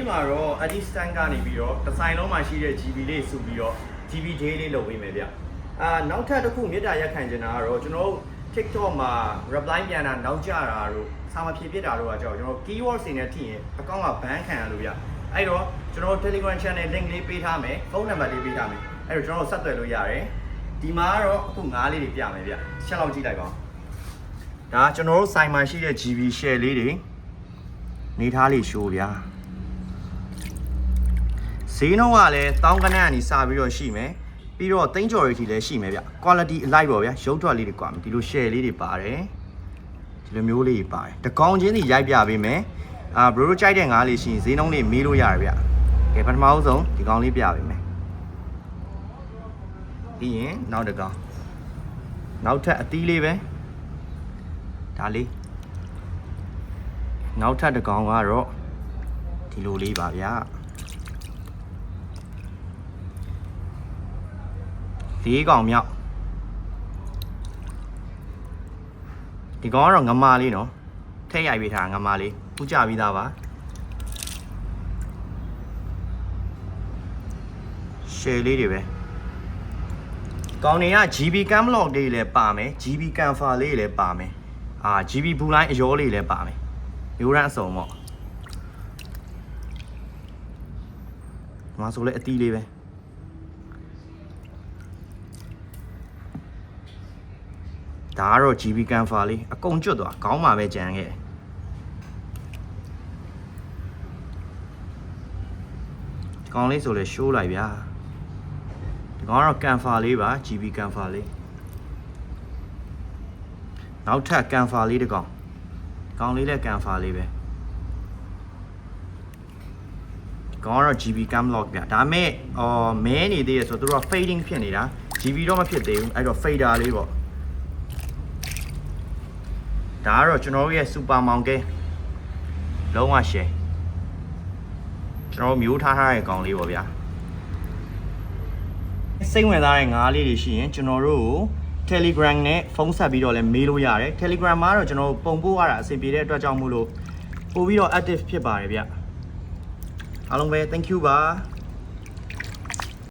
နေ့မှာတော့ Edit Stand ကနေပြီးတော့ဒီဇိုင်းလုံးမှာရှိတဲ့ GB လေးစုပြီးတော့ GB day လေးလုပ်ပေးမယ်ဗျနောက်ထပ်တစ်ခုမြစ်တာရက်ခံချင်တာကတော့ကျွန်တော်တို့ TikTok မှာ reply ပြန်တာနောက်ကျတာတို့စာမဖြေပြစ်တာတို့ကကြောက်ကျွန်တော် keyword တွေနဲ့ထိရင်အကောင့်က ban ခံရလို့ဗျအဲ့တော့ကျွန်တော် Telegram channel link လေးပေးထားမယ်ဖုန်းနံပါတ်လေးပေးထားမယ်အဲ့တော့ကျွန်တော်ဆက်သွယ်လို့ရတယ်ဒီမှာကတော့အခု9လေးတွေပြမယ်ဗျချက်လောက်ကြည့်လိုက်ပါဒါကျွန်တော်တို့ဆိုင်မှာရှိတဲ့ GB share လေးတွေနေထားလေးရှိုးဗျာဈေးနှုန်းကလည်းတောင်းကနန်းကနေစပြီးတော့ရှိမယ်ပြီးတော့သိန်းကျော်ရီလည်းရှိမယ်ဗျ quality အလိုက်ပေါ့ဗျာရုပ်ထွက်လေးတွေကွာဒီလို share လေးတွေပါတယ်ဒီလိုမျိုးလေးတွေပါတယ်တကောင်ချင်းစီရိုက်ပြပေးမယ်ဘရိုတို့ကြိုက်တဲ့ငါးလေးရှိရင်ဈေးနှုန်းလေးမေးလို့ရတယ်ဗျကဲပထမဆုံးဒီကောင်လေးပြပေးမယ်ပြီးရင်နောက်တစ်ကောင်နောက်ထပ်အသီးလေးပဲဒါလေးနောက်ထပ်တစ်ကောင်ကတော့ဒီလိုလေးပါဗျာဒီကောင်မြောက်ဒီကောင်ကတော့ငမာလေးနော်ထည့်ရိုက်ပေးထားငမာလေးပူကြပြီးသားပါရှယ်လေးတွေပဲကောင်တွေက GB cam log လေးလည်းပါမယ် GB canfa လေးလည်းပါမယ်GB ဘူးလိုင်းအရောလေးလည်းပါမယ်မျိုးရန်အစုံပေါ့ဒီမှာဆိုလဲအတီးလေးပဲဒါကတော့ GB canfa လေးအကုန်ကျွတ်သွားခေါင်းမှာပဲကြံခဲ့ဒီကောင်လေးဆိုလဲရှိုးလိုက်ဗျာဒီကောင်ကတော့ canfa လေးပါ GB canfa လေးနောက်ထပ် canfa လေးတစ်ကောင်ကောင်လေးလည်း canfa လေးပဲကောင်ကတော့ GB cam log ဗျဒါမဲ့မဲနေသေးရဆိုတော့သူတို့က fading ဖြစ်နေတာ GB တော့မဖြစ်သေးဘူးအဲ့တော့ fader လေးပေါ့ဒါကတော့ကျွန်တော်တို့ရဲ့ super monkey လုံးဝ share ကျွန်တော်မျိုးထားတဲ့ကောင်လေးပေါ့ဗျာစိတ်ဝင်စားတဲ့ငါးလေးတွေရှိရင်ကျွန်တော်တို့ကို Telegram နဲ့ဖုန်းဆက်ပြီးတော့လည်းမေးလို့ရတယ် Telegram မှာတော့ကျွန်တော်ပုံပို့ရတာအဆင်ပြေတဲ့အတွက်ကြောင့်မို့လို့ပို့ပြီးတော့ active ဖြစ်ပါတယ်ဗျအားလုံးပဲ thank you ပါ